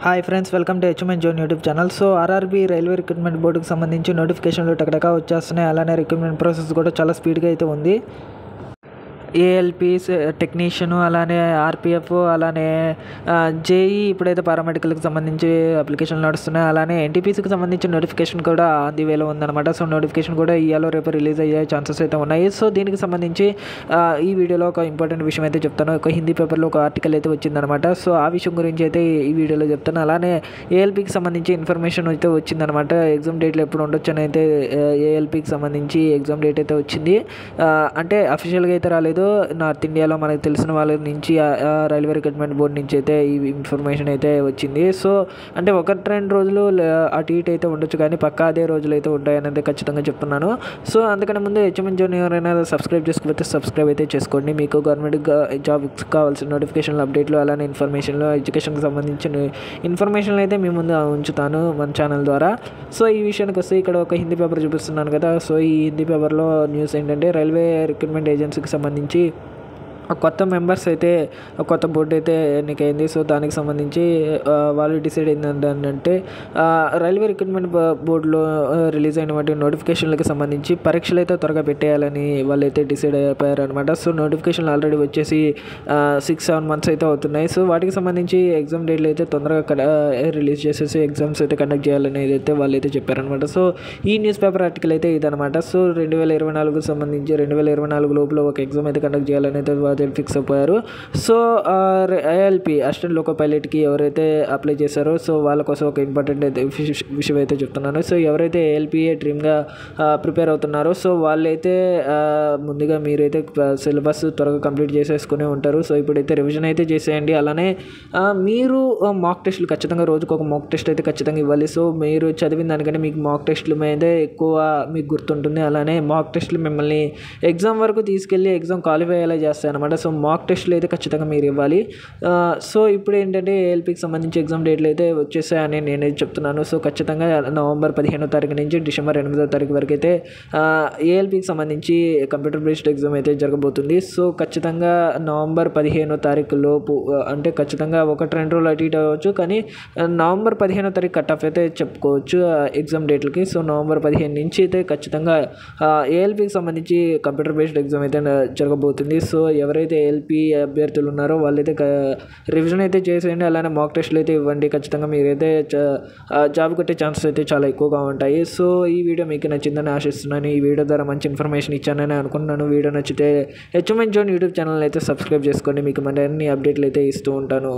Hi friends, welcome to HMN zone YouTube channel. So RRB railway recruitment బోర్డుకి సంబంధించి నోటిఫికేషన్లు టకటకా వచ్చేస్తున్నాయి. అలానే రిక్రూట్మెంట్ ప్రాసెస్ కూడా చాలా స్పీడ్గా అయితే ఉంది. ఏఎల్పి టెక్నీషియన్, అలానే ఆర్పిఎఫ్, అలానే జేఈ ఇప్పుడైతే పారామెడికల్కి సంబంధించి అప్లికేషన్లు నడుస్తున్నాయి. అలానే ఎన్టీపీసీకి సంబంధించి నోటిఫికేషన్ కూడా ది వేలో ఉందన్నమాట. సో నోటిఫికేషన్ కూడా ఇవాళ రేపు రిలీజ్ అయ్యే ఛాన్సెస్ అయితే ఉన్నాయి. సో దీనికి సంబంధించి ఈ వీడియోలో ఒక ఇంపార్టెంట్ విషయం అయితే చెప్తాను. ఒక హిందీ పేపర్లో ఒక ఆర్టికల్ అయితే వచ్చిందనమాట. సో ఆ విషయం గురించి అయితే ఈ వీడియోలో చెప్తాను. అలానే ఏఎల్పికి సంబంధించి ఇన్ఫర్మేషన్ అయితే వచ్చిందనమాట. ఎగ్జామ్ డేట్లు ఎప్పుడు ఉండొచ్చు అని అయితే ఏఎల్పికి సంబంధించి ఎగ్జామ్ డేట్ అయితే వచ్చింది. అంటే అఫీషియల్గా అయితే రాలేదు. నార్త్ ఇండియాలో మనకు తెలిసిన వాళ్ళ నుంచి రైల్వే రిక్రూట్మెంట్ బోర్డు నుంచి అయితే ఈ ఇన్ఫర్మేషన్ అయితే వచ్చింది. సో అంటే 1-2 రోజులు అటు ఇటు అయితే ఉండొచ్చు, కానీ పక్కా అదే రోజులు అయితే ఉంటాయనేది ఖచ్చితంగా చెప్తున్నాను. సో అందుకని ముందు హెచ్ఎంఎన్ జోన్ ఎవరైనా సబ్స్క్రైబ్ చేసుకోకపోతే సబ్స్క్రైబ్ అయితే చేసుకోండి. మీకు గవర్నమెంట్ జాబ్కి కావాల్సిన నోటిఫికేషన్లు, అప్డేట్లు, అలానే ఇన్ఫర్మేషన్లు, ఎడ్యుకేషన్కి సంబంధించిన ఇన్ఫర్మేషన్లు అయితే మీ ముందు ఉంచుతాను మన ఛానల్ ద్వారా. సో ఈ విషయానికి వస్తే ఇక్కడ ఒక హిందీ పేపర్ చూపిస్తున్నాను కదా. సో ఈ హిందీ పేపర్లో న్యూస్ ఏంటంటే, రైల్వే రిక్రూట్మెంట్ ఏజెన్సీకి సంబంధించి కొత్త మెంబర్స్ అయితే కొత్త బోర్డు అయితే ఎన్నికైంది. సో దానికి సంబంధించి వాళ్ళు డిసైడ్ అయింది ఏంటంటే, రైల్వే రిక్రూట్మెంట్ బోర్డులో రిలీజ్ అయినటువంటి నోటిఫికేషన్లకు సంబంధించి పరీక్షలు అయితే త్వరగా పెట్టేయాలని వాళ్ళైతే డిసైడ్ అయిపోయారు అనమాట. సో నోటిఫికేషన్లు ఆల్రెడీ వచ్చేసి 6-7 months అయితే అవుతున్నాయి. సో వాటికి సంబంధించి ఎగ్జామ్ డేట్లు అయితే తొందరగా రిలీజ్ చేసేసి ఎగ్జామ్స్ అయితే కండక్ట్ చేయాలనేది అయితే వాళ్ళు అయితే చెప్పారనమాట. సో ఈ న్యూస్ పేపర్ ఆర్టికల్ అయితే ఇదనమాట. సో 2024కు సంబంధించి 2024 లోపల ఒక ఎగ్జామ్ అయితే కండక్ట్ చేయాలని అయితే ఫిక్స్ అయిపోయారు. సో ఏఎల్పి అసిస్టెంట్ లోకో పైలట్కి ఎవరైతే అప్లై చేశారో, సో వాళ్ళ కోసం ఒక ఇంపార్టెంట్ అయితే విషయం అయితే చెప్తున్నాను. సో ఎవరైతే ఏఎల్పిఏ డ్రీమ్గా ప్రిపేర్ అవుతున్నారో, సో వాళ్ళైతే ముందుగా మీరైతే సిలబస్ త్వరగా కంప్లీట్ చేసేసుకునే ఉంటారు. సో ఇప్పుడైతే రివిజన్ అయితే చేసేయండి. అలానే మీరు మాక్ టెస్టులు ఖచ్చితంగా రోజుకు ఒక మాక్ టెస్ట్ అయితే ఖచ్చితంగా ఇవ్వాలి. సో మీరు చదివిన దానికంటే మీకు మాక్ టెస్టుల మీదే ఎక్కువ మీకు గుర్తుంటుంది. అలానే మాక్ టెస్టులు మిమ్మల్ని ఎగ్జామ్ వరకు తీసుకెళ్ళి ఎగ్జామ్ క్వాలిఫై అయ్యేలా చేస్తాయి అనమాట. సో మాక్ టెస్టులు అయితే ఖచ్చితంగా మీరు ఇవ్వాలి. సో ఇప్పుడు ఏంటంటే ఏఎల్పికి సంబంధించి ఎగ్జామ్ డేట్లు అయితే వచ్చేసాయని నేనైతే చెప్తున్నాను. సో ఖచ్చితంగా నవంబర్ 15వ తారీఖు నుంచి డిసెంబర్ 8వ తారీఖు వరకు అయితే ఏఎల్పికి సంబంధించి కంప్యూటర్ బేస్డ్ ఎగ్జామ్ అయితే జరగబోతుంది. సో ఖచ్చితంగా నవంబర్ 15వ తారీఖు లోపు, అంటే ఖచ్చితంగా 1-2 రోజులు అటు ఇటు అవ్వచ్చు, కానీ నవంబర్ 15వ తారీఖు కట్ ఆఫ్ అయితే చెప్పుకోవచ్చు ఎగ్జామ్ డేట్లకి. సో నవంబర్ 15 నుంచి అయితే ఖచ్చితంగా ఏఎల్పికి సంబంధించి కంప్యూటర్ బేస్డ్ ఎగ్జామ్ అయితే జరగబోతుంది. సో ఎవరైతే ఏఎల్పి అభ్యర్థులు ఉన్నారో వాళ్ళైతే రివిజన్ అయితే చేసేయండి. అలానే మాక్ టెస్టులు అయితే ఇవ్వండి. ఖచ్చితంగా మీరైతే జాబ్ కొట్టే ఛాన్సెస్ అయితే చాలా ఎక్కువగా ఉంటాయి. సో ఈ వీడియో మీకు నచ్చిందని ఆశిస్తున్నాను. ఈ వీడియో ద్వారా మంచి ఇన్ఫర్మేషన్ ఇచ్చానని అనుకుంటున్నాను. వీడియో నచ్చితే హెచ్ఎంఎన్ జోన్ యూట్యూబ్ ఛానల్ అయితే సబ్స్క్రైబ్ చేసుకోండి. మీకు మరిన్ని అప్డేట్లు అయితే ఇస్తూ ఉంటాను.